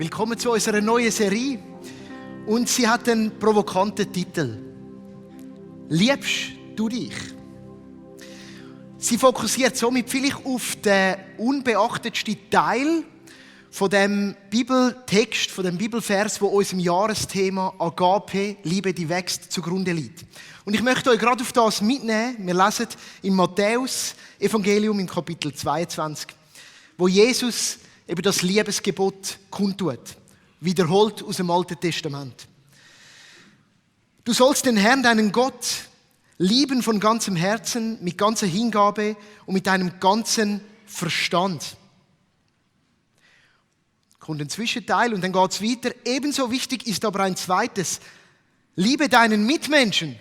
Willkommen zu unserer neuen Serie. Und sie hat einen provokanten Titel. Liebst du dich? Sie fokussiert somit vielleicht auf den unbeachtetsten Teil von dem Bibeltext, von dem Bibelvers, wo unserem Jahresthema Agape, Liebe, die wächst, zugrunde liegt. Und ich möchte euch gerade auf das mitnehmen. Wir lesen im Matthäus-Evangelium im Kapitel 22, wo Jesus eben das Liebesgebot kundtut, wiederholt aus dem Alten Testament. Du sollst den Herrn, deinen Gott, lieben von ganzem Herzen, mit ganzer Hingabe und mit deinem ganzen Verstand. Kommt ein Zwischenteil und dann geht es weiter. Ebenso wichtig ist aber ein zweites. Liebe deinen Mitmenschen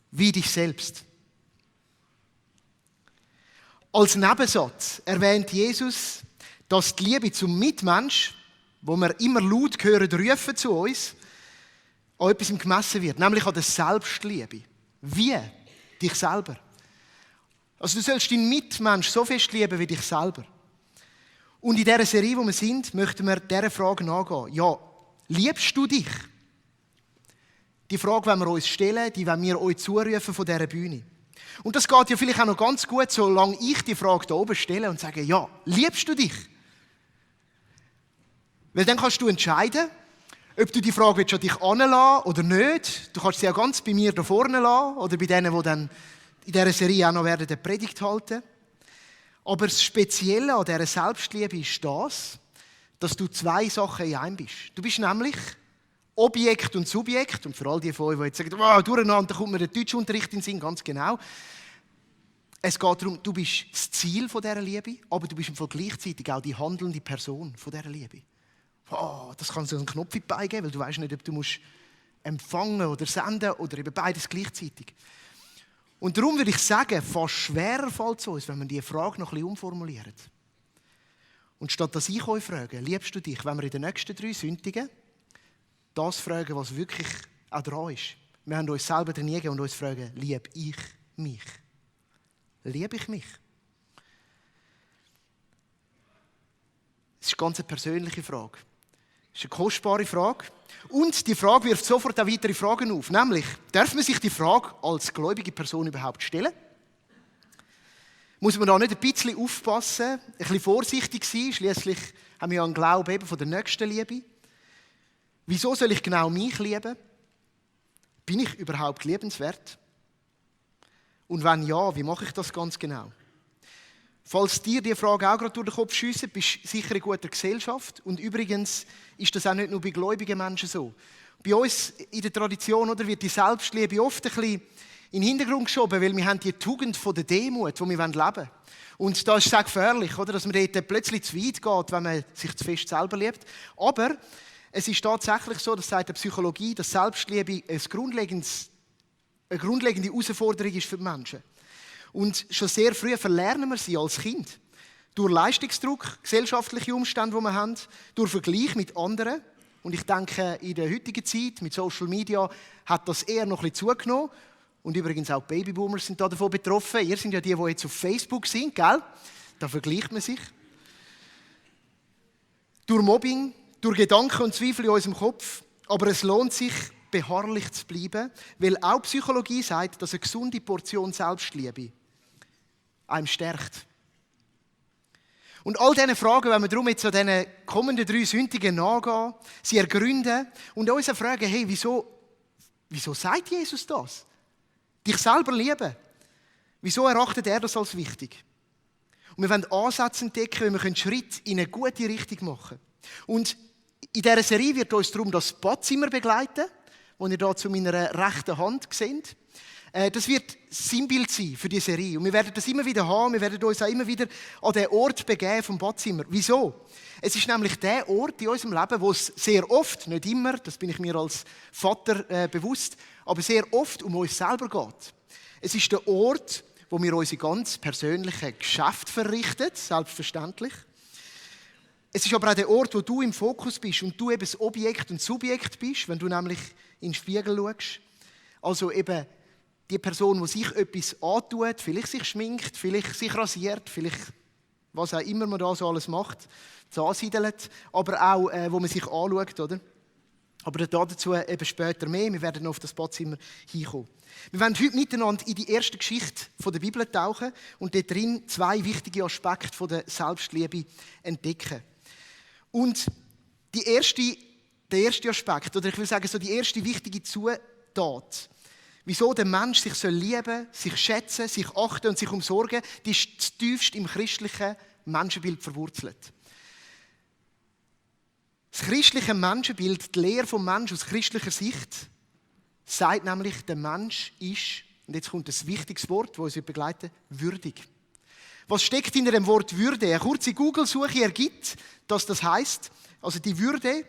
wie dich selbst. Als Nebensatz erwähnt Jesus, dass die Liebe zum Mitmensch, wo wir immer laut hören, rufen zu uns, an etwas gemessen wird, nämlich an der Selbstliebe. Wie? Dich selber. Also du sollst deinen Mitmensch so fest lieben wie dich selber. Und in dieser Serie, wo wir sind, möchten wir dieser Frage nachgehen. Ja, liebst du dich? Die Frage wollen wir uns stellen, die wollen wir euch zurufen von dieser Bühne. Und das geht ja vielleicht auch noch ganz gut, solange ich die Frage da oben stelle und sage, ja, liebst du dich? Weil dann kannst du entscheiden, ob du die Frage an dich heranlassen oder nicht. Du kannst sie auch ganz bei mir da vorne lassen oder bei denen, die dann in dieser Serie auch noch werden, die Predigt halten. Aber das Spezielle an dieser Selbstliebe ist das, dass du zwei Sachen in einem bist. Du bist nämlich Objekt und Subjekt. Und für all die von euch, die jetzt sagen, wow, durcheinander kommt mir der Deutschunterricht in den Sinn, ganz genau. Es geht darum, du bist das Ziel von dieser Liebe, aber du bist im Fall gleichzeitig auch die handelnde Person von dieser Liebe. Oh, das kann so einen Knopf in die Beine geben, weil du weißt nicht, ob du musst empfangen oder senden oder eben beides gleichzeitig. Und darum würde ich sagen, fast schwerer fällt es uns, wenn wir diese Frage noch ein bisschen umformulieren. Und statt dass ich euch frage, liebst du dich, wenn wir in den nächsten 3 Sündigen das fragen, was wirklich auch dran ist. Wir haben uns selber trainieren und uns fragen, liebe ich mich? Liebe ich mich? Das ist eine ganz persönliche Frage. Das ist eine kostbare Frage. Und die Frage wirft sofort auch weitere Fragen auf. Nämlich, darf man sich die Frage als gläubige Person überhaupt stellen? Muss man da nicht ein bisschen aufpassen, ein bisschen vorsichtig sein? Schliesslich haben wir ja einen Glauben eben von der nächsten Liebe. Wieso soll ich genau mich lieben? Bin ich überhaupt liebenswert? Und wenn ja, wie mache ich das ganz genau? Falls dir diese Frage auch gerade durch den Kopf schiessen, bist du sicher in guter Gesellschaft. Und übrigens ist das auch nicht nur bei gläubigen Menschen so. Bei uns in der Tradition oder, wird die Selbstliebe oft ein bisschen in den Hintergrund geschoben, weil wir haben die Tugend von der Demut, die wir leben wollen. Und da ist es sehr gefährlich, oder, dass man dort plötzlich zu weit geht, wenn man sich zu fest selber liebt. Aber es ist tatsächlich so, das sagt die Psychologie, dass Selbstliebe eine grundlegende Herausforderung ist für die Menschen. Und schon sehr früh verlernen wir sie als Kind. Durch Leistungsdruck, gesellschaftliche Umstände, die wir haben, durch Vergleich mit anderen. Und ich denke, in der heutigen Zeit mit Social Media hat das eher noch ein bisschen zugenommen. Und übrigens auch Babyboomers sind davon betroffen. Ihr seid ja die jetzt auf Facebook sind, gell? Da vergleicht man sich. Durch Mobbing, durch Gedanken und Zweifel in unserem Kopf. Aber es lohnt sich, beharrlich zu bleiben, weil auch Psychologie sagt, dass eine gesunde Portion Selbstliebe einem stärkt. Und all diese Fragen, wenn wir darum jetzt an diesen kommenden 3 Sündigen nachgehen, sie ergründen und uns fragen, hey, wieso sagt Jesus das? Dich selber lieben. Wieso erachtet er das als wichtig? Und wir wollen Ansätze entdecken, wie wir Schritt in eine gute Richtung machen können. Und in dieser Serie wird uns darum das Badzimmer begleiten, das ihr hier zu meiner rechten Hand seht. Das wird Sinnbild sein für die Serie. Und wir werden das immer wieder haben. Wir werden uns auch immer wieder an den Ort begeben vom Badzimmer. Wieso? Es ist nämlich der Ort in unserem Leben, wo es sehr oft, nicht immer, das bin ich mir als Vater bewusst, aber sehr oft um uns selber geht. Es ist der Ort, wo wir unsere ganz persönlichen Geschäfte verrichten, selbstverständlich. Es ist aber auch der Ort, wo du im Fokus bist und du eben das Objekt und Subjekt bist, wenn du nämlich in den Spiegel schaust. Also eben die Person, die sich etwas antut, vielleicht sich schminkt, vielleicht sich rasiert, vielleicht was auch immer man da so alles macht, zu ansiedeln, aber auch, wo man sich anschaut, oder? Aber dazu eben später mehr. Wir werden noch auf das Badzimmer hinkommen. Wir werden heute miteinander in die erste Geschichte der Bibel tauchen und dort drin 2 wichtige Aspekte der Selbstliebe entdecken. Und der erste Aspekt, oder ich will sagen, so die erste wichtige Zutat, wieso der Mensch sich lieben soll, sich schätzen, sich achten und sich umsorgen, die ist tiefst im christlichen Menschenbild verwurzelt. Das christliche Menschenbild, die Lehre vom Menschen aus christlicher Sicht, sagt nämlich, der Mensch ist, und jetzt kommt ein wichtiges Wort, das uns begleiten wird, würdig. Was steckt hinter dem Wort Würde? Eine kurze Google-Suche ergibt, dass das heisst, also die Würde,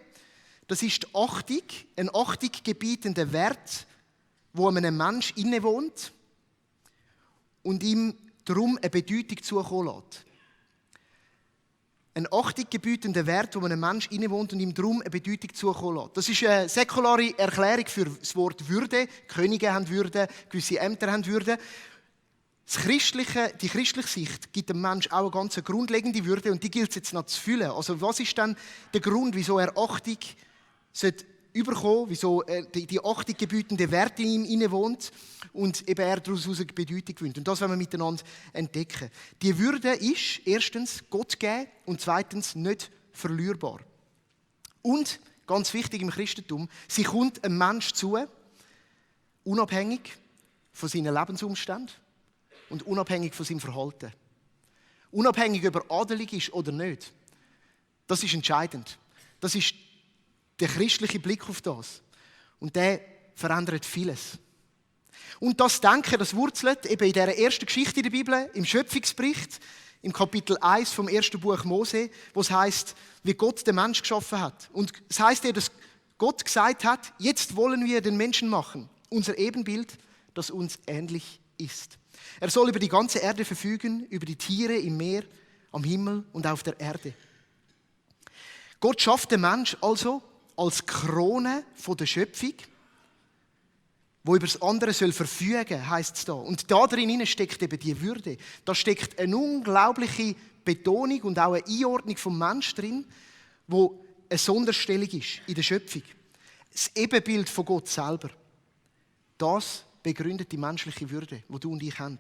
das ist die Achtung, ein achtunggebietender Wert, wo einem Menschen innewohnt und ihm darum eine Bedeutung zukommen lässt. Ein achtunggebietender Wert, wo einem Menschen innewohnt und ihm darum eine Bedeutung zukommen lässt. Das ist eine säkulare Erklärung für das Wort Würde. Könige haben Würde, gewisse Ämter haben Würde. Die christliche Sicht gibt dem Menschen auch eine ganz grundlegende Würde und die gilt es jetzt noch zu füllen. Also was ist dann der Grund, wieso er Achtung überkommen, wieso die achtunggebietende Wert in ihm innewohnt und eben er daraus eine Bedeutung gewinnt. Und das wollen wir miteinander entdecken. Die Würde ist erstens Gott gegeben und zweitens nicht verlierbar. Und, ganz wichtig im Christentum, sie kommt einem Menschen zu, unabhängig von seinen Lebensumständen und unabhängig von seinem Verhalten. Unabhängig, ob er adelig ist oder nicht. Das ist entscheidend. Das ist der christliche Blick auf das. Und der verändert vieles. Und das Denken, das wurzelt eben in dieser ersten Geschichte in der Bibel, im Schöpfungsbericht, im Kapitel 1 vom ersten Buch Mose, wo es heisst, wie Gott den Menschen geschaffen hat. Und es heisst ja, dass Gott gesagt hat, jetzt wollen wir den Menschen machen, unser Ebenbild, das uns ähnlich ist. Er soll über die ganze Erde verfügen, über die Tiere im Meer, am Himmel und auf der Erde. Gott schafft den Mensch also als Krone von der Schöpfung, wo über das andere soll verfügen, heisst es da. Und da drin steckt eben die Würde. Da steckt eine unglaubliche Betonung und auch eine Einordnung vom Menschen drin, wo eine Sonderstellung ist in der Schöpfung. Das Ebenbild von Gott selber. Das begründet die menschliche Würde, die du und ich haben.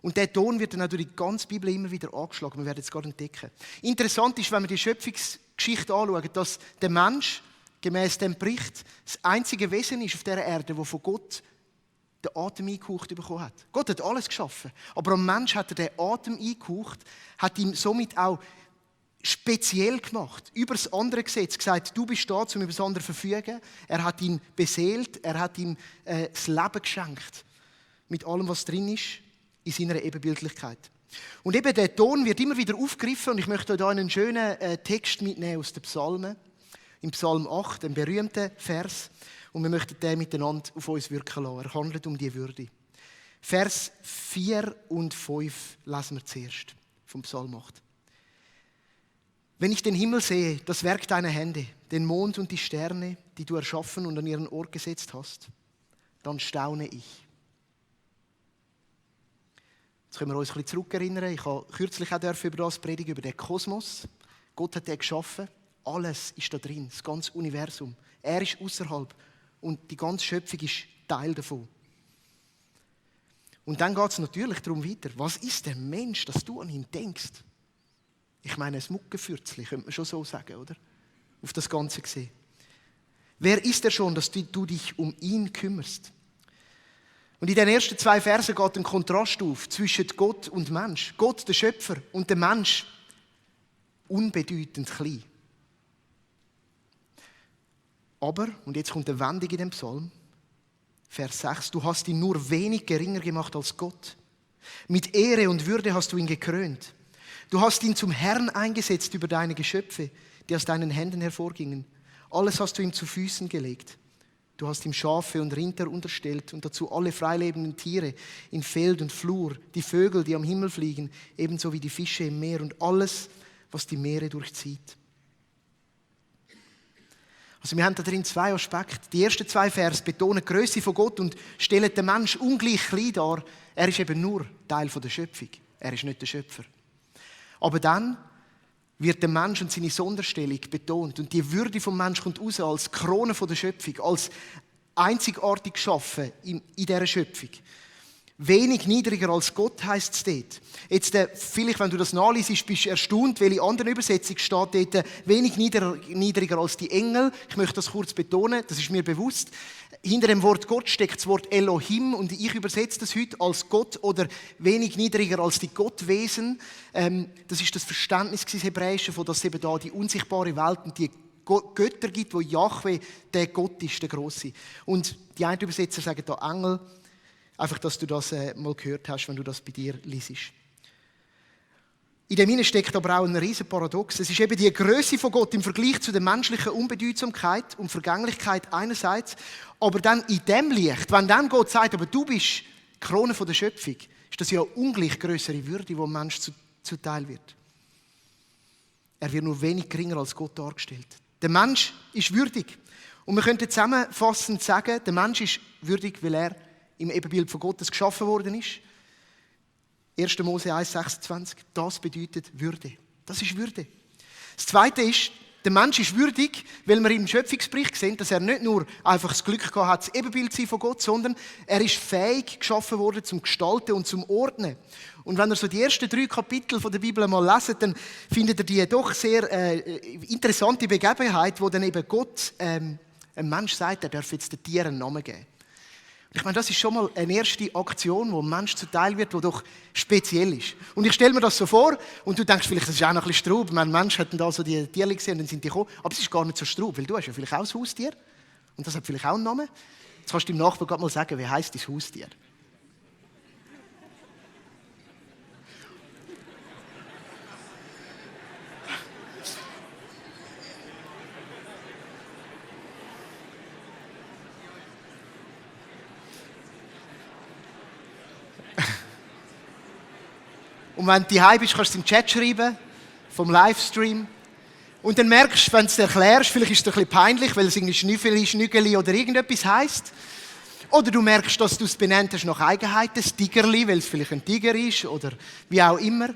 Und dieser Ton wird dann auch durch die ganze Bibel immer wieder angeschlagen. Wir werden es gerade entdecken. Interessant ist, wenn wir die Schöpfungsgeschichte anschauen, dass der Mensch, gemäss dem Bericht, das einzige Wesen ist auf dieser Erde, das von Gott den Atem eingehaucht bekommen hat. Gott hat alles geschaffen. Aber am Mensch hat er den Atem eingehaucht, hat ihm somit auch speziell gemacht, über das andere Gesetz gesagt, du bist da, um über das andere zu verfügen. Er hat ihn beseelt, er hat ihm das Leben geschenkt. Mit allem, was drin ist, in seiner Ebenbildlichkeit. Und eben der Ton wird immer wieder aufgegriffen und ich möchte euch hier einen schönen Text mitnehmen aus den Psalmen. Im Psalm 8, ein berühmter Vers. Und wir möchten den miteinander auf uns wirken lassen. Er handelt um die Würde. Vers 4 und 5 lesen wir zuerst vom Psalm 8. Wenn ich den Himmel sehe, das Werk deiner Hände, den Mond und die Sterne, die du erschaffen und an ihren Ort gesetzt hast, dann staune ich. Jetzt können wir uns ein bisschen zurückerinnern. Ich habe kürzlich auch über das predigen, über den Kosmos. Gott hat den geschaffen. Alles ist da drin, das ganze Universum. Er ist außerhalb und die ganze Schöpfung ist Teil davon. Und dann geht es natürlich darum weiter. Was ist der Mensch, dass du an ihn denkst? Ich meine, ein Muckenfürzli, könnte man schon so sagen, oder? Auf das Ganze gesehen. Wer ist er schon, dass du dich um ihn kümmerst? Und in den ersten 2 Versen geht ein Kontrast auf zwischen Gott und Mensch. Gott, der Schöpfer, und der Mensch, unbedeutend klein. Aber, und jetzt kommt eine Wendung in dem Psalm, Vers 6, du hast ihn nur wenig geringer gemacht als Gott. Mit Ehre und Würde hast du ihn gekrönt. Du hast ihn zum Herrn eingesetzt über deine Geschöpfe, die aus deinen Händen hervorgingen. Alles hast du ihm zu Füßen gelegt. Du hast ihm Schafe und Rinder unterstellt und dazu alle freilebenden Tiere in Feld und Flur, die Vögel, die am Himmel fliegen, ebenso wie die Fische im Meer und alles, was die Meere durchzieht. Also wir haben da drin 2 Aspekte. Die ersten 2 Verse betonen die Größe von Gott und stellen den Menschen ungleich klein dar. Er ist eben nur Teil der Schöpfung. Er ist nicht der Schöpfer. Aber dann wird der Mensch und seine Sonderstellung betont. Und die Würde vom Menschen kommt raus als Krone der Schöpfung, als einzigartig geschaffen in dieser Schöpfung. Wenig niedriger als Gott heisst es dort. Jetzt, vielleicht, wenn du das nachliest, bist du erstaunt, weil in anderen Übersetzungen steht dort wenig niedriger als die Engel. Ich möchte das kurz betonen, das ist mir bewusst. Hinter dem Wort Gott steckt das Wort Elohim und ich übersetze das heute als Gott oder wenig niedriger als die Gottwesen. Das ist das Verständnis des Hebräischen, von dass es eben da die unsichtbare Welt und die Götter gibt, wo Jahwe der Gott ist, der Grosse. Und die einen Übersetzer sagen da Engel. Einfach, dass du das mal gehört hast, wenn du das bei dir liest. In dem steckt aber auch ein riesen Paradox. Es ist eben die Größe von Gott im Vergleich zu der menschlichen Unbedeutsamkeit und Vergänglichkeit einerseits, aber dann in dem Licht, wenn dann Gott sagt, aber du bist die Krone der Schöpfung, ist das ja eine ungleich größere Würde, die dem Mensch zuteil wird. Er wird nur wenig geringer als Gott dargestellt. Der Mensch ist würdig. Und wir könnten zusammenfassend sagen, der Mensch ist würdig, weil er im Ebenbild von Gottes geschaffen worden ist. 1. Mose 1,26. Das bedeutet Würde. Das ist Würde. Das Zweite ist, der Mensch ist würdig, weil wir im Schöpfungsbericht sehen, dass er nicht nur einfach das Glück gehabt hat, das Ebenbild zu sein von Gott, sondern er ist fähig geschaffen worden zum Gestalten und zum Ordnen. Und wenn ihr so die ersten 3 Kapitel von der Bibel mal leset, dann findet ihr die doch sehr interessante Begebenheit, wo dann eben Gott einem Mensch sagt, er darf jetzt den Tieren einen Namen geben. Ich meine, das ist schon mal eine erste Aktion, die ein Mensch zuteil wird, die doch speziell ist. Und ich stelle mir das so vor, und du denkst vielleicht, das ist auch noch ein bisschen Straub. Mein Mensch hat dann da so die Tiere gesehen und dann sind die gekommen. Aber es ist gar nicht so Straub, weil du hast ja vielleicht auch ein Haustier. Und das hat vielleicht auch einen Namen. Jetzt kannst du deinem Nachbarn gerade mal sagen, wie heisst dein Haustier? Und wenn du daheim bist, kannst du es im Chat schreiben, vom Livestream. Und dann merkst du, wenn du es erklärst, vielleicht ist es ein bisschen peinlich, weil es irgendwie Schnüffeli, Schnügeli oder irgendetwas heisst. Oder du merkst, dass du es benannt hast nach Eigenheiten, das Tigerli, weil es vielleicht ein Tiger ist oder wie auch immer.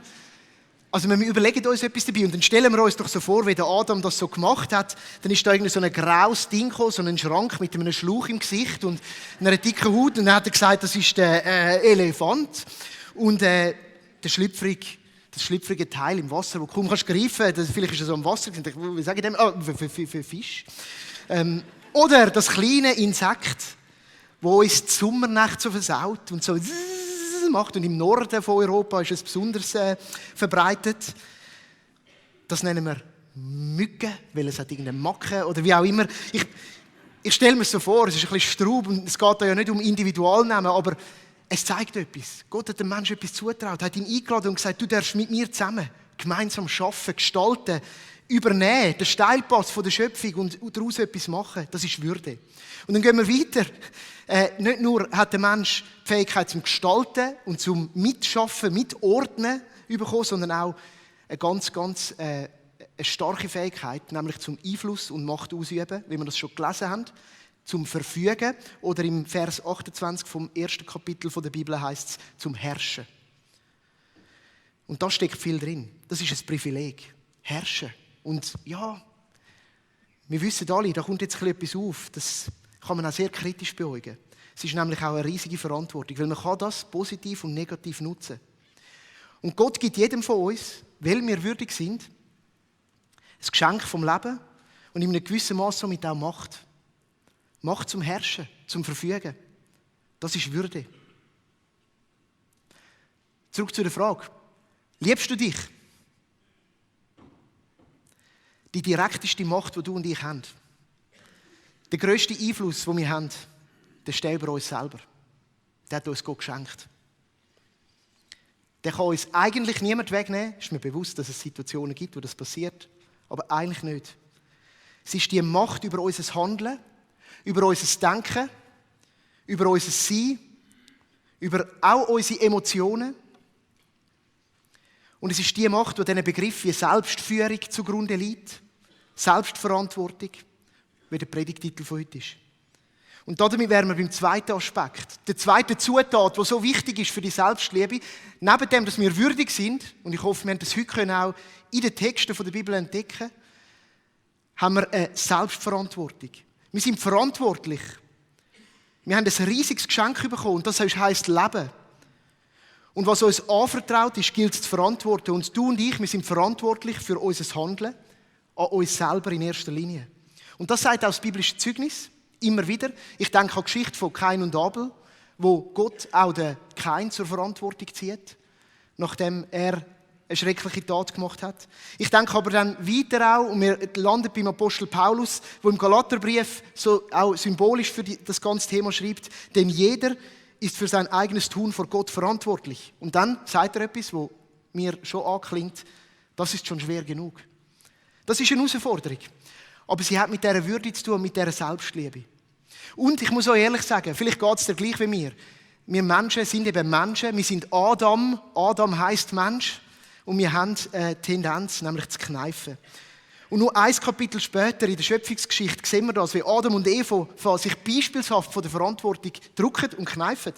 Also wir überlegen uns etwas dabei und dann stellen wir uns doch so vor, wie der Adam das so gemacht hat. Dann ist da irgendwie so ein graues Ding gekommen, so ein Schrank mit einem Schlauch im Gesicht und einer dicken Haut. Und dann hat er gesagt, das ist der Elefant. Und das schlüpfrige Teil im Wasser, wo du kaum greifen kannst, vielleicht ist es so im Wasser, wie sage ich dem? Für Fisch. Oder das kleine Insekt, das uns die Sommernacht so versaut und so macht. Und im Norden von Europa ist es besonders verbreitet. Das nennen wir Mücken, weil es hat irgendeine Macke oder wie auch immer. Ich stelle mir so vor, es ist ein bisschen Straub und es geht da ja nicht um Individualnamen, aber es zeigt etwas. Gott hat dem Menschen etwas zugetraut, hat ihn eingeladen und gesagt, du darfst mit mir zusammen gemeinsam arbeiten, gestalten, übernehmen, den Steilpass von der Schöpfung und daraus etwas machen. Das ist Würde. Und dann gehen wir weiter. Nicht nur hat der Mensch die Fähigkeit zum Gestalten und zum Mitschaffen, Mitordnen bekommen, sondern auch eine starke Fähigkeit, nämlich zum Einfluss und Macht ausüben, wie wir das schon gelesen haben. Zum Verfügen oder im Vers 28 vom 1. Kapitel der Bibel heißt es zum Herrschen. Und da steckt viel drin. Das ist ein Privileg. Herrschen. Und ja, wir wissen alle, da kommt jetzt etwas auf. Das kann man auch sehr kritisch beäugen. Es ist nämlich auch eine riesige Verantwortung, weil man kann das positiv und negativ nutzen. Und Gott gibt jedem von uns, weil wir würdig sind, ein Geschenk vom Leben und in einem gewissen Maß somit auch Macht. Macht zum Herrschen, zum Verfügen. Das ist Würde. Zurück zu der Frage. Liebst du dich? Die direkteste Macht, die du und ich haben. Der grösste Einfluss, den wir haben, der steht über uns selber. Der hat uns Gott geschenkt. Der kann uns eigentlich niemand wegnehmen. Ist mir bewusst, dass es Situationen gibt, wo das passiert. Aber eigentlich nicht. Es ist die Macht über unser Handeln, über unser Denken, über unser Sein, über auch unsere Emotionen. Und es ist die Macht, die diesen Begriff wie Selbstführung zugrunde liegt, Selbstverantwortung, wie der Predigtitel von heute ist. Und damit wären wir beim zweiten Aspekt. Der zweite Zutat, der so wichtig ist für die Selbstliebe, neben dem, dass wir würdig sind, und ich hoffe, wir haben das heute auch in den Texten der Bibel entdecken, haben wir eine Selbstverantwortung. Wir sind verantwortlich. Wir haben ein riesiges Geschenk bekommen, und das heisst Leben. Und was uns anvertraut ist, gilt es zu verantworten. Und du und ich, wir sind verantwortlich für unser Handeln, an uns selber in erster Linie. Und das sagt auch das biblische Zeugnis, immer wieder. Ich denke an die Geschichte von Kain und Abel, wo Gott auch den Kain zur Verantwortung zieht, nachdem er eine schreckliche Tat gemacht hat. Ich denke aber dann weiter auch, und wir landen beim Apostel Paulus, der im Galaterbrief so auch symbolisch für das ganze Thema schreibt, denn jeder ist für sein eigenes Tun vor Gott verantwortlich. Und dann sagt er etwas, wo mir schon anklingt, das ist schon schwer genug. Das ist eine Herausforderung. Aber sie hat mit dieser Würde zu tun, mit dieser Selbstliebe. Und ich muss auch ehrlich sagen, vielleicht geht es dir gleich wie mir. Wir Menschen sind eben Menschen. Wir sind Adam. Adam heisst Mensch. Und wir haben eine Tendenz, nämlich zu kneifen. Und nur ein Kapitel später in der Schöpfungsgeschichte sehen wir das, wie Adam und Eva sich beispielshaft von der Verantwortung drücken und kneifen.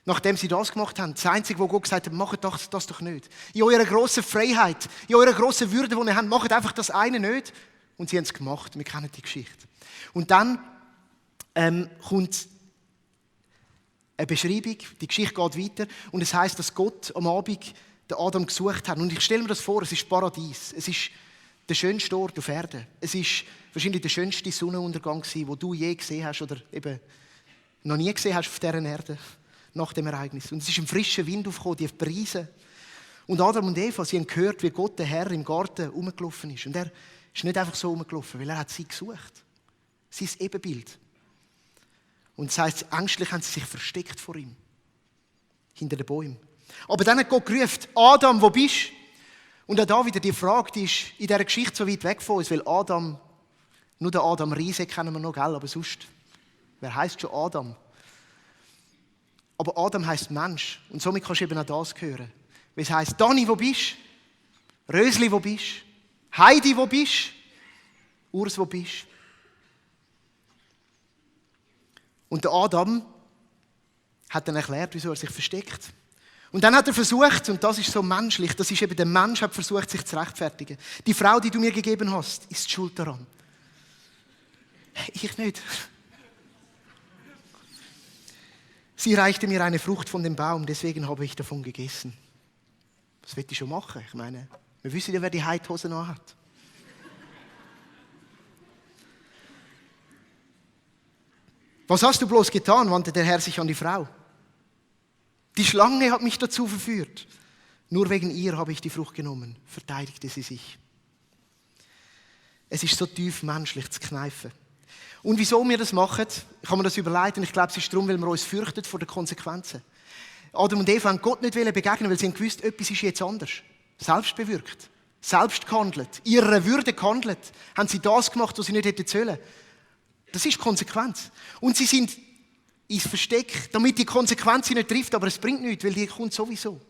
Nachdem sie das gemacht haben, das Einzige, wo Gott gesagt hat, macht das doch nicht. In eurer grossen Freiheit, in eurer grossen Würde, die ihr habt, macht einfach das eine nicht. Und sie haben es gemacht. Wir kennen die Geschichte. Und dann kommt eine Beschreibung, die Geschichte geht weiter und es heisst, dass Gott am Abend den Adam gesucht hat. Und ich stelle mir das vor, es ist Paradies. Es ist der schönste Ort auf Erden. Es ist wahrscheinlich der schönste Sonnenuntergang, den du je gesehen hast oder eben noch nie gesehen hast auf dieser Erde nach dem Ereignis. Und es ist ein frischer Wind aufgekommen, die Brise. Und Adam und Eva, sie haben gehört, wie Gott, der Herr, im Garten rumgelaufen ist. Und er ist nicht einfach so rumgelaufen, weil er hat sie gesucht. Sein Ebenbild. Und das heisst, ängstlich haben sie sich versteckt vor ihm. Hinter den Bäumen. Aber dann hat Gott gerufen, Adam, wo bist du? Und auch da wieder die Frage, die ist in dieser Geschichte so weit weg von uns, weil Adam, nur den Adam Riese kennen wir noch, gell? Aber sonst, wer heisst schon Adam? Aber Adam heisst Mensch. Und somit kannst du eben auch das hören. Weil es heisst, Dani, wo bist du? Rösli, wo bist du? Heidi, wo bist du? Urs, wo bist du? Und der Adam hat dann erklärt, wieso er sich versteckt. Und dann hat er versucht, und das ist so menschlich, das ist eben der Mensch, hat versucht, sich zu rechtfertigen. Die Frau, die du mir gegeben hast, ist schuld daran. Ich nicht. Sie reichte mir eine Frucht von dem Baum, deswegen habe ich davon gegessen. Was will ich schon machen? Ich meine, wir wissen ja, wer die Heidhosen anhat. Was hast du bloß getan, wandte der Herr sich an die Frau. Die Schlange hat mich dazu verführt. Nur wegen ihr habe ich die Frucht genommen, verteidigte sie sich. Es ist so tief menschlich zu kneifen. Und wieso wir das machen, kann man das überleiten. Ich glaube, es ist darum, weil wir uns fürchten vor den Konsequenzen. Adam und Eva haben Gott nicht begegnen, weil sie haben gewusst, etwas ist jetzt anders. Selbst bewirkt, selbst gehandelt, ihrer Würde gehandelt. Haben sie das gemacht, was sie nicht hätten sollen. Das ist Konsequenz. Und sie sind ins Versteck, damit die Konsequenz sie nicht trifft, aber es bringt nichts, weil die kommt sowieso.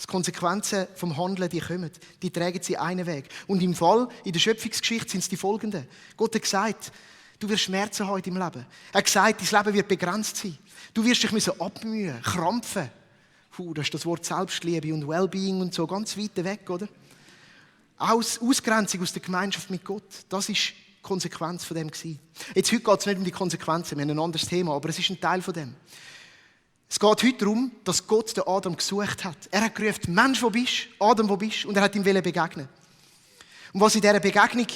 Die Konsequenzen vom Handeln, die kommen, die tragen sie einen Weg. Und im Fall, in der Schöpfungsgeschichte sind es die folgenden. Gott hat gesagt, du wirst Schmerzen haben im Leben. Er hat gesagt, dein Leben wird begrenzt sein. Du wirst dich müssen abmühen, krampfen. Das ist das Wort Selbstliebe und Wellbeing und so, ganz weit weg, oder? Ausgrenzung aus der Gemeinschaft mit Gott, das ist Konsequenz von dem gewesen. Jetzt heute geht es nicht um die Konsequenzen, wir haben ein anderes Thema, aber es ist ein Teil von dem. Es geht heute darum, dass Gott den Adam gesucht hat. Er hat gerufen, Mensch, wo bist du? Adam, wo bist du? Und er hat ihm begegnen. Und was in dieser Begegnung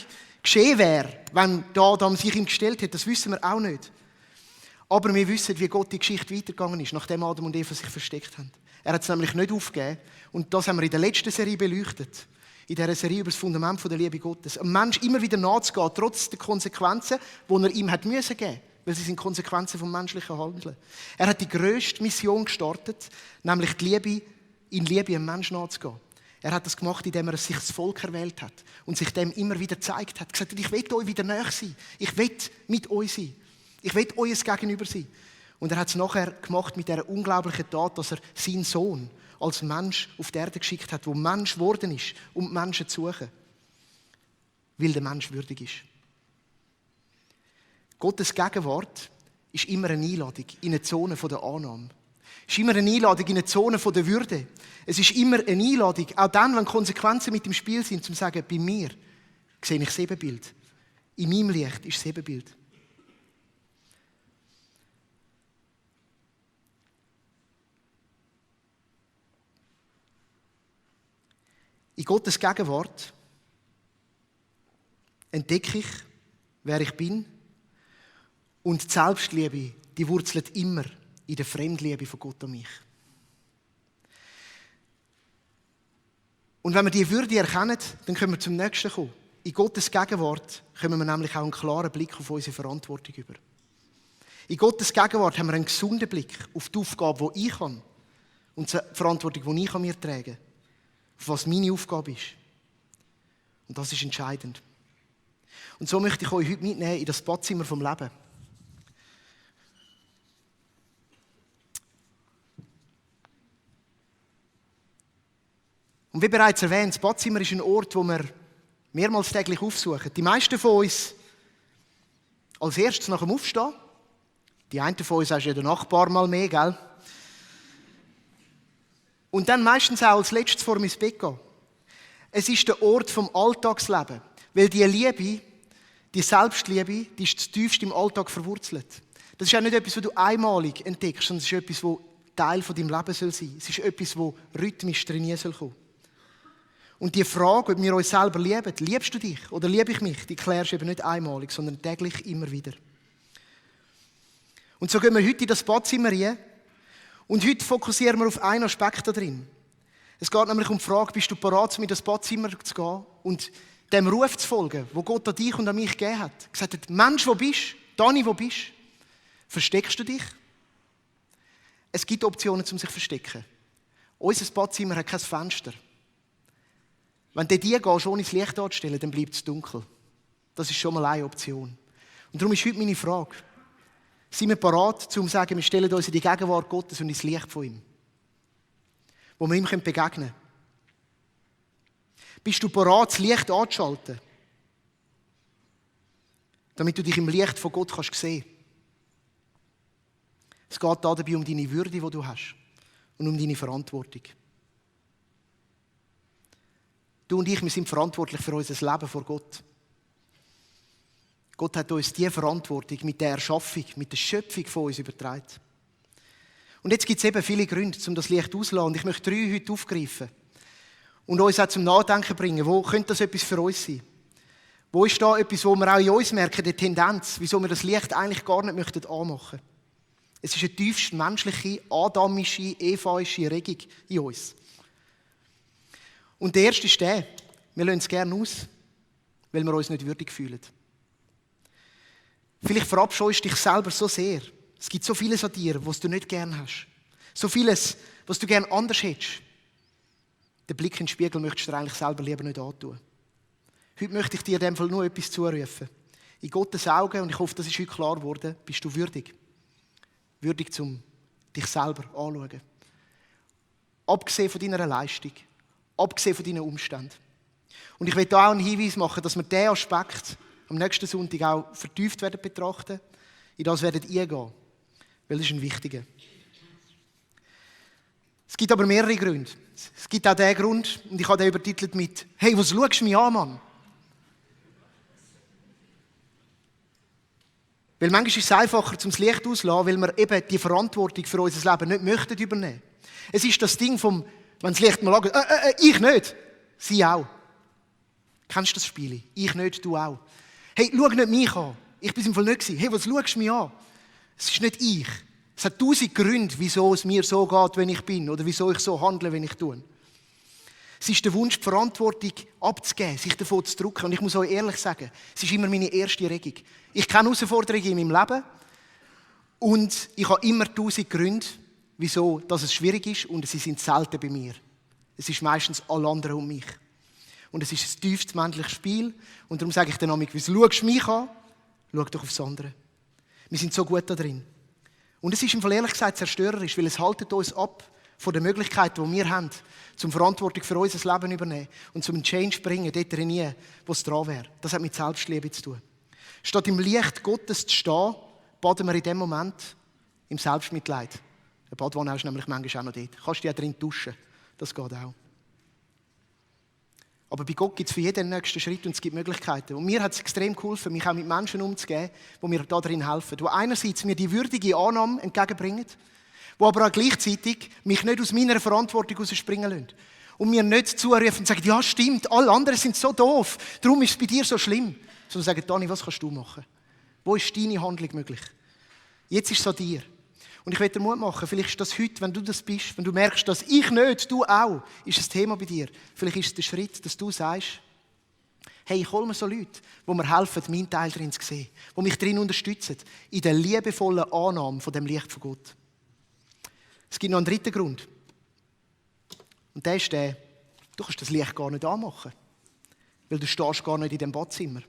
geschehen wäre, wenn der Adam sich ihm gestellt hätte, das wissen wir auch nicht. Aber wir wissen, wie Gott die Geschichte weitergegangen ist, nachdem Adam und Eva sich versteckt haben. Er hat es nämlich nicht aufgegeben. Und das haben wir in der letzten Serie beleuchtet. In dieser Serie über das Fundament der Liebe Gottes. Ein Mensch immer wieder nachzugehen, trotz der Konsequenzen, die er ihm hat müssen geben, weil sie sind Konsequenzen vom menschlichen Handeln. Er hat die grösste Mission gestartet, nämlich die Liebe, in Liebe einem Menschen nachzugehen. Er hat das gemacht, indem er sich das Volk erwählt hat und sich dem immer wieder gezeigt hat. Er hat gesagt, ich will euch wieder näher sein. Ich will mit euch sein. Ich will euer Gegenüber sein. Und er hat es nachher gemacht mit dieser unglaublichen Tat, dass er seinen Sohn als Mensch auf die Erde geschickt hat, der Mensch geworden ist, um die Menschen zu suchen. Weil der Mensch würdig ist. Gottes Gegenwart ist immer eine Einladung in eine Zone der Annahme. Es ist immer eine Einladung in eine Zone der Würde. Es ist immer eine Einladung, auch dann, wenn Konsequenzen mit dem Spiel sind, zum sagen, bei mir sehe ich das Ebenbild. In meinem Licht ist das Ebenbild. In Gottes Gegenwart entdecke ich, wer ich bin. Und die Selbstliebe, die wurzelt immer in der Fremdliebe von Gott an mich. Und wenn wir diese Würde erkennen, dann können wir zum Nächsten kommen. In Gottes Gegenwart kommen wir nämlich auch einen klaren Blick auf unsere Verantwortung über. In Gottes Gegenwart haben wir einen gesunden Blick auf die Aufgabe, die ich habe und die Verantwortung, die ich an mir trage. Auf was meine Aufgabe ist. Und das ist entscheidend. Und so möchte ich euch heute mitnehmen in das Badzimmer vom Leben. Und wie bereits erwähnt, das Badzimmer ist ein Ort, wo wir mehrmals täglich aufsuchen. Die meisten von uns als erstes nach dem Aufstehen. Die einen von uns hast ja den Nachbar mal mehr, gell? Und dann meistens auch als letztes vor ins Bett gehen. Es ist der Ort vom Alltagsleben. Weil die Liebe, die Selbstliebe, die ist zutiefst im Alltag verwurzelt. Das ist auch nicht etwas, was du einmalig entdeckst, sondern es ist etwas, das Teil von deinem Leben soll sein. Es ist etwas, das rhythmisch trainieren soll kommen. Und die Frage, ob wir uns selber lieben, liebst du dich oder liebe ich mich, die klärst du eben nicht einmalig, sondern täglich immer wieder. Und so gehen wir heute in das Badzimmer rein. Und heute fokussieren wir auf einen Aspekt da drin. Es geht nämlich um die Frage, bist du bereit, um in das Badzimmer zu gehen und dem Ruf zu folgen, wo Gott an dich und an mich gegeben hat. Gesagt hat, Mensch, wo bist du? Dani, wo bist du? Versteckst du dich? Es gibt Optionen, um sich zu verstecken. Unser Badzimmer hat kein Fenster. Wenn du hier gehst, ohne das Licht anzustellen, dann bleibt es dunkel. Das ist schon mal eine Option. Und darum ist heute meine Frage. Sind wir bereit, um zu sagen, wir stellen uns in die Gegenwart Gottes und ins Licht von ihm? Wo wir ihm begegnen können. Bist du bereit, das Licht anzuschalten? Damit du dich im Licht von Gott kannst sehen. Es geht dabei um deine Würde, die du hast. Und um deine Verantwortung. Du und ich, wir sind verantwortlich für unser Leben vor Gott. Gott hat uns diese Verantwortung mit der Erschaffung, mit der Schöpfung von uns übertragen. Und jetzt gibt es eben viele Gründe, um das Licht auszulassen. Und ich möchte 3 heute aufgreifen. Und uns auch zum Nachdenken bringen. Wo könnte das etwas für uns sein? Wo ist da etwas, wo wir auch in uns merken, die Tendenz, wieso wir das Licht eigentlich gar nicht möchten anmachen? Es ist eine tiefst menschliche, adamische, evaische Regung in uns. Und der erste ist der, wir lassen es gerne aus, weil wir uns nicht würdig fühlen. Vielleicht verabscheust du dich selber so sehr. Es gibt so vieles an dir, was du nicht gerne hast. So vieles, was du gerne anders hättest. Den Blick in den Spiegel möchtest du dir eigentlich selber lieber nicht antun. Heute möchte ich dir in dem Fall nur etwas zurufen. In Gottes Augen, und ich hoffe, das ist heute klar geworden, bist du würdig. Würdig, um dich selber anzuschauen. Abgesehen von deiner Leistung. Abgesehen von deinen Umständen. Und ich will da auch einen Hinweis machen, dass wir diesen Aspekt am nächsten Sonntag auch vertieft werden betrachten. In das werden eingehen. Weil das ist ein wichtiger. Es gibt aber mehrere Gründe. Es gibt auch den Grund, und ich habe den übertitelt mit «Hey, was schaust du mich an, Mann?» Weil manchmal ist es einfacher, zum Licht auszulassen, weil wir eben die Verantwortung für unser Leben nicht möchten übernehmen. Es ist das Ding vom, wenn das Licht mal angeht, ich nicht, sie auch. Kennst du das Spiel? Ich nicht, du auch. Hey, schau nicht mich an. Ich bin im Fall nicht gewesen. Hey, was schaust du mich an? Es ist nicht ich. Es hat 1000 Gründe, wieso es mir so geht, wenn ich bin, oder wieso ich so handle, wenn ich tue. Es ist der Wunsch, die Verantwortung abzugeben, sich davon zu drücken. Und ich muss euch ehrlich sagen, es ist immer meine erste Regung. Ich kenne Herausforderungen in meinem Leben und ich habe immer 1000 Gründe, wieso dass es schwierig ist, und sie sind selten bei mir. Es ist meistens alle anderen um mich. Und es ist ein tiefst männliches Spiel. Und darum sage ich dann manchmal, wieso schaust du mich an? Schau doch aufs andere. Wir sind so gut da drin. Und es ist im Fall ehrlich gesagt zerstörerisch, weil es haltet uns ab von den Möglichkeiten, die wir haben, zum Verantwortung für unser Leben übernehmen und zum Change bringen, dort drin, wo es dran wäre. Das hat mit Selbstliebe zu tun. Statt im Licht Gottes zu stehen, baden wir in dem Moment im Selbstmitleid. Eine Badwanne ist nämlich manchmal auch noch dort. Kannst du dich auch drin duschen. Das geht auch. Aber bei Gott gibt es für jeden den nächsten Schritt und es gibt Möglichkeiten. Und mir hat es extrem geholfen, mich auch mit Menschen umzugehen, die mir darin helfen. Die einerseits mir die würdige Annahme entgegenbringen, die aber auch gleichzeitig mich nicht aus meiner Verantwortung rausspringen lassen. Und mir nicht zurufen und sagen, ja stimmt, alle anderen sind so doof, darum ist es bei dir so schlimm. Sondern sagen, Dani, was kannst du machen? Wo ist deine Handlung möglich? Jetzt ist es an dir. Und ich will dir Mut machen, vielleicht ist das heute, wenn du das bist, wenn du merkst, dass ich nicht, du auch, ist ein Thema bei dir. Vielleicht ist es der Schritt, dass du sagst, hey, ich hole mir so Leute, die mir helfen, meinen Teil darin zu sehen, die mich darin unterstützen, in der liebevollen Annahme von dem Licht von Gott. Es gibt noch einen dritten Grund. Und der ist der, du kannst das Licht gar nicht anmachen, weil du stehst gar nicht in dem Badzimmer.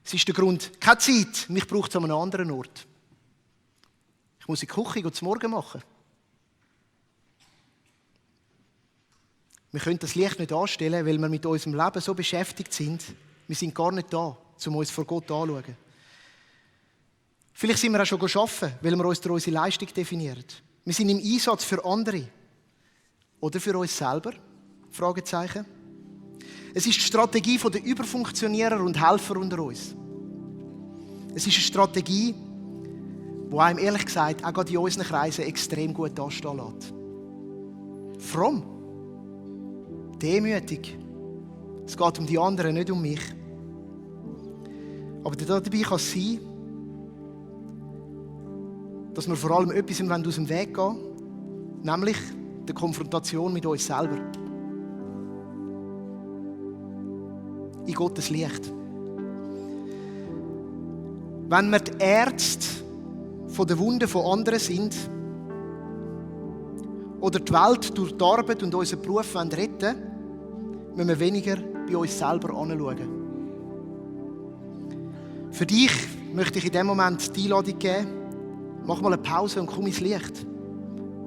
Es ist der Grund, keine Zeit, mich braucht es an einem anderen Ort. Ich muss in die Küche zum Morgen machen. Wir können das Licht nicht anstellen, weil wir mit unserem Leben so beschäftigt sind. Wir sind gar nicht da, um uns vor Gott anzuschauen. Vielleicht sind wir auch schon arbeiten, weil wir uns durch unsere Leistung definieren. Wir sind im Einsatz für andere. Oder für uns selber? Fragezeichen. Es ist die Strategie der Überfunktionierer und Helfer unter uns. Es ist eine Strategie, die einem ehrlich gesagt auch gerade in unseren Kreisen extrem gut anstehen lässt. Fromm. Demütig. Es geht um die anderen, nicht um mich. Aber dabei kann es sein, dass wir vor allem etwas aus dem Weg gehen wollen, nämlich der Konfrontation mit uns selber. In Gottes Licht. Wenn wir die Ärzte von den Wunden von anderen sind oder die Welt durch die Arbeit und unseren Beruf retten wollen, müssen wir weniger bei uns selber anschauen. Für dich möchte ich in diesem Moment die Einladung geben, mach mal eine Pause und komm ins Licht.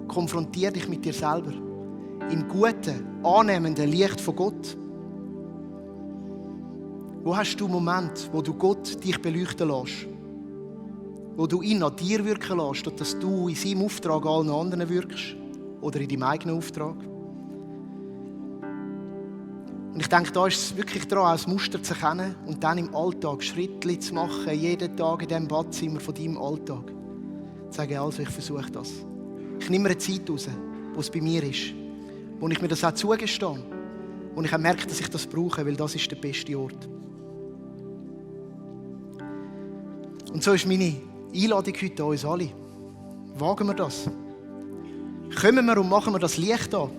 Konfrontier dich mit dir selber. Im guten, annehmenden Licht von Gott. Wo hast du Momente, wo du Gott dich beleuchten lässt? Wo du ihn an dir wirken lässt, statt dass du in seinem Auftrag allen anderen wirkst? Oder in deinem eigenen Auftrag? Und ich denke, da ist es wirklich daran, auch das Muster zu erkennen und dann im Alltag Schritte zu machen, jeden Tag in diesem Badzimmer von deinem Alltag. Zu sagen, also ich versuche das. Ich nehme mir eine Zeit raus, wo es bei mir ist, wo ich mir das auch zugestehe, wo ich auch merke, dass ich das brauche, weil das ist der beste Ort. Und so ist meine Einladung heute an uns alle. Wagen wir das. Kommen wir und machen wir das Licht an.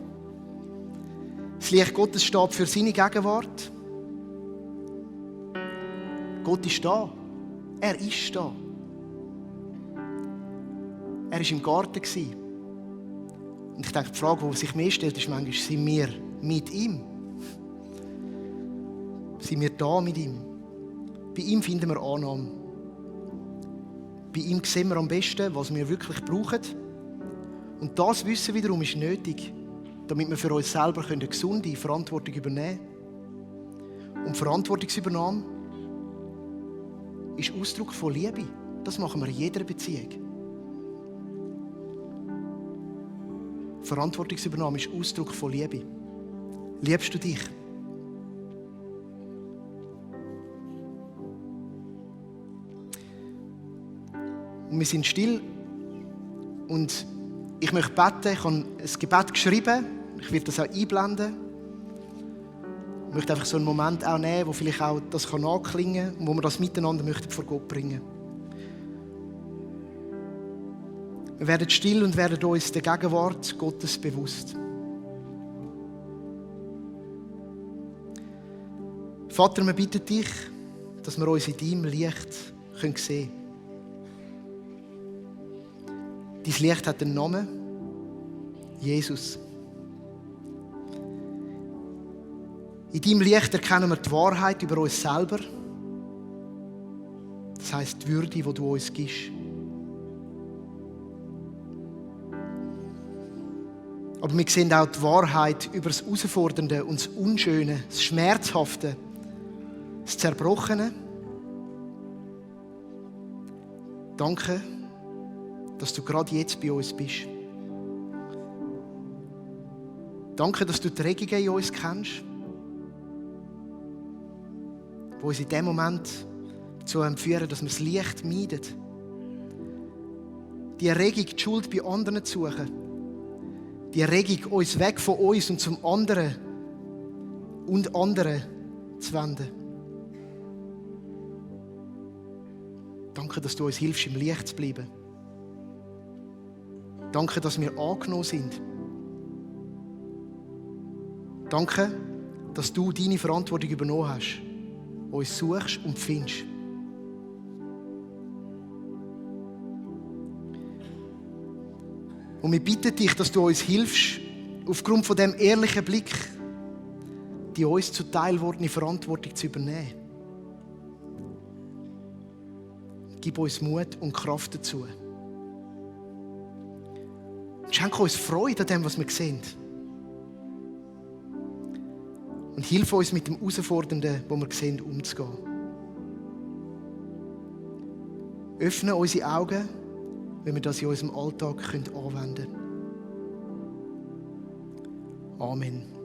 Das Licht Gottes steht für seine Gegenwart. Gott ist da. Er ist da. Er war im Garten. Und ich denke, die Frage, die sich mir stellt, ist manchmal, sind wir mit ihm? Sind wir da mit ihm? Bei ihm finden wir Annahme. Bei ihm sehen wir am besten, was wir wirklich brauchen. Und das Wissen wiederum ist nötig, damit wir für uns selber eine gesunde Verantwortung übernehmen können. Und Verantwortungsübernahme ist Ausdruck von Liebe. Das machen wir in jeder Beziehung. Verantwortungsübernahme ist Ausdruck von Liebe. Liebst du dich? Und wir sind still und ich möchte beten. Ich habe ein Gebet geschrieben. Ich werde das auch einblenden. Ich möchte einfach so einen Moment auch nehmen, wo vielleicht auch das anklingen kann und wo wir das miteinander vor Gott bringen möchten. Wir werden still und werden uns der Gegenwart Gottes bewusst. Vater, wir bitten dich, dass wir uns in deinem Licht sehen können. Dein Licht hat einen Namen. Jesus. In deinem Licht erkennen wir die Wahrheit über uns selber. Das heisst, die Würde, die du uns gibst. Aber wir sehen auch die Wahrheit über das Herausfordernde und das Unschöne, das Schmerzhafte, das Zerbrochene. Danke, dass du gerade jetzt bei uns bist. Danke, dass du die Regungen in uns kennst, die uns in dem Moment dazu führen, dass wir das Licht meiden. Die Erregung, die Schuld bei anderen zu suchen. Die Erregung, uns weg von uns und zum anderen und anderen zu wenden. Danke, dass du uns hilfst, im Licht zu bleiben. Danke, dass wir angenommen sind. Danke, dass du deine Verantwortung übernommen hast, uns suchst und findest. Und wir bitten dich, dass du uns hilfst, aufgrund von dem ehrlichen Blick, die uns zuteil gewordene Verantwortung zu übernehmen. Gib uns Mut und Kraft dazu. Schenk uns Freude an dem, was wir sehen. Und hilf uns, mit dem Herausfordernden, das wir sehen, umzugehen. Öffne unsere Augen, wenn wir das in unserem Alltag anwenden können. Amen.